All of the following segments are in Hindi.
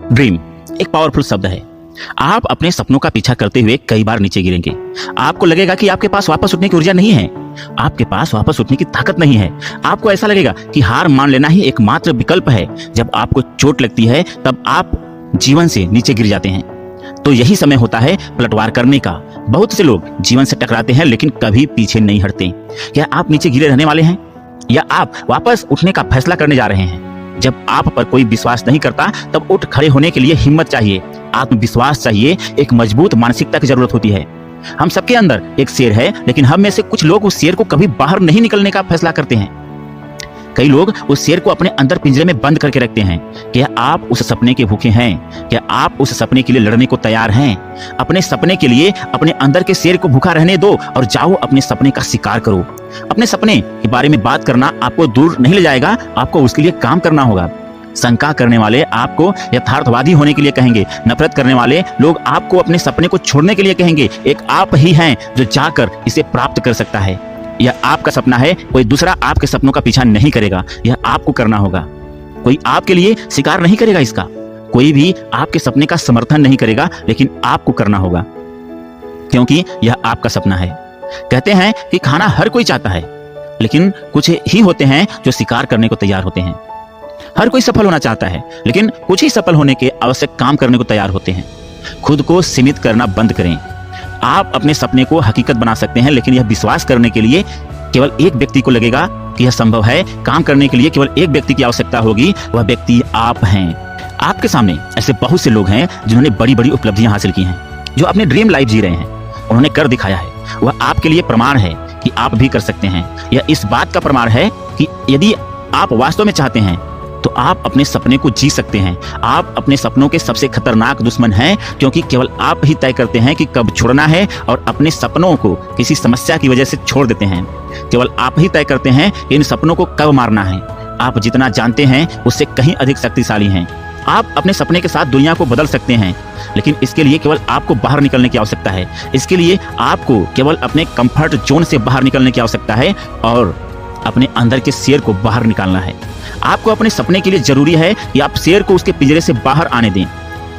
ड्रीम एक पावरफुल शब्द है। आप अपने सपनों का पीछा करते हुए कई बार नीचे गिरेंगे। आपको लगेगा कि आपके पास वापस उठने की ऊर्जा नहीं है, आपके पास वापस उठने की ताकत नहीं है। आपको ऐसा लगेगा कि हार मान लेना ही एकमात्र विकल्प है। जब आपको चोट लगती है तब आप जीवन से नीचे गिर जाते हैं। तो यही समय होता है पलटवार करने का। बहुत से लोग जीवन से टकराते हैं लेकिन कभी पीछे नहीं हटते। क्या आप नीचे गिरे रहने वाले हैं या आप वापस उठने का फैसला करने जा रहे हैं? जब आप पर कोई विश्वास नहीं करता तब उठ खड़े होने के लिए हिम्मत चाहिए, आत्मविश्वास चाहिए, एक मजबूत मानसिकता की जरूरत होती है। हम सबके अंदर एक शेर है, लेकिन हम में से कुछ लोग उस शेर को कभी बाहर नहीं निकलने का फैसला करते हैं। कई लोग उस शेर को अपने अंदर पिंजरे में बंद करके रखते हैं। क्या आप उस सपने के भूखे हैं? क्या आप उस सपने के लिए लड़ने को तैयार हैं? अपने सपने के लिए अपने अंदर के शेर को भूखा रहने दो और जाओ अपने सपने का शिकार करो। अपने सपने के बारे में बात करना आपको दूर नहीं ले जाएगा, आपको उसके लिए काम करना होगा। शंका करने वाले आपको यथार्थवादी होने के लिए कहेंगे, नफरत करने वाले लोग आपको अपने सपने को छोड़ने के लिए कहेंगे। एक आप ही हैं जो जाकर इसे प्राप्त कर सकता है। यह आपका सपना है, कोई दूसरा आपके सपनों का पीछा नहीं करेगा, यह आपको करना होगा। कोई आपके लिए शिकार नहीं करेगा इसका, कोई भी आपके सपने का समर्थन नहीं करेगा, लेकिन आपको करना होगा क्योंकि यह आपका सपना है। कहते हैं कि खाना हर कोई चाहता है, लेकिन कुछ ही होते हैं जो शिकार करने को तैयार होते हैं। हर कोई सफल होना चाहता है, लेकिन कुछ ही सफल होने के आवश्यक काम करने को तैयार होते हैं। खुद को सीमित करना बंद करें। आप अपने सपने को हकीकत बना सकते हैं, लेकिन यह विश्वास करने के लिए केवल एक व्यक्ति को लगेगा कि यह संभव है। काम करने के लिए केवल एक व्यक्ति की आवश्यकता होगी, वह व्यक्ति आप हैं। आपके सामने ऐसे बहुत से लोग हैं जिन्होंने बड़ी बड़ी उपलब्धियां हासिल की हैं, जो अपने ड्रीम लाइफ जी रहे हैं। उन्होंने कर दिखाया है। वह आपके लिए प्रमाण है कि आप भी कर सकते हैं। यह इस बात का प्रमाण है कि यदि आप वास्तव में चाहते हैं तो आप अपने सपने को जी सकते हैं। आप अपने सपनों के सबसे खतरनाक दुश्मन हैं, क्योंकि केवल आप ही तय करते हैं कि कब छोड़ना है और अपने सपनों को किसी समस्या की वजह से छोड़ देते हैं। केवल आप ही तय करते हैं कि इन सपनों को कब मारना है। आप जितना जानते हैं उससे कहीं अधिक शक्तिशाली हैं। आप अपने सपने के साथ दुनिया को बदल सकते हैं, लेकिन इसके लिए केवल आपको बाहर निकलने की आवश्यकता है। इसके लिए आपको केवल अपने कंफर्ट जोन से बाहर निकलने की आवश्यकता है और अपने अंदर के शेर को बाहर निकालना है। आपको अपने सपने के लिए जरूरी है कि आप शेर को उसके पिंजरे से बाहर आने दें।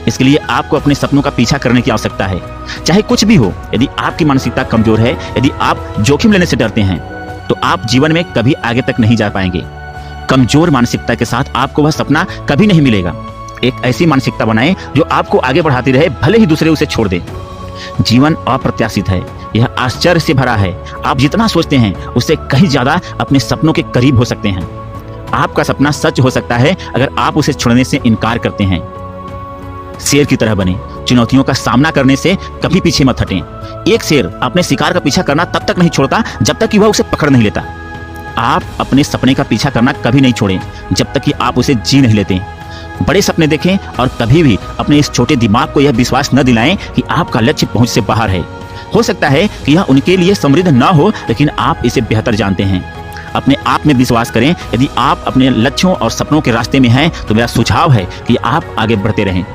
इसके लिए आपको अपने सपनों का पीछा करने की आवश्यकता है, चाहे कुछ भी हो। यदि आपकी मानसिकता कमजोर है, यदि आप जोखिम लेने से डरते हैं, तो आप जीवन में कभी आगे तक नहीं जा पाएंगे। कमजोर मानसिकता के साथ आपको वह सपना कभी नहीं मिलेगा। एक ऐसी मानसिकता बनाएं जो आपको आगे बढ़ाती रहे, भले ही दूसरे उसे छोड़ दे। जीवन अप्रत्याशित है, यह आश्चर्य से भरा है। आप जितना सोचते हैं उससे कहीं ज्यादा अपने सपनों के करीब हो सकते हैं। आपका सपना सच हो सकता है अगर आप उसे छोड़ने से इनकार करते हैं। शेर की तरह बने, चुनौतियों का सामना करने से कभी पीछे मत हटें। एक शेर अपने शिकार का पीछा करना तब तक नहीं छोड़ता जब तक कि वह उसे पकड़ नहीं लेता। आप अपने सपने का पीछा करना कभी नहीं छोड़ें जब तक कि आप उसे जी नहीं लेते। बड़े सपने देखें और कभी भी अपने इस छोटे दिमाग को यह विश्वास न दिलाएं कि आपका लक्ष्य पहुंच से बाहर है। हो सकता है कि यह उनके लिए समृद्ध न हो, लेकिन आप इसे बेहतर जानते हैं। अपने आप में विश्वास करें। यदि आप अपने लक्ष्यों और सपनों के रास्ते में हैं तो मेरा सुझाव है कि आप आगे बढ़ते रहें।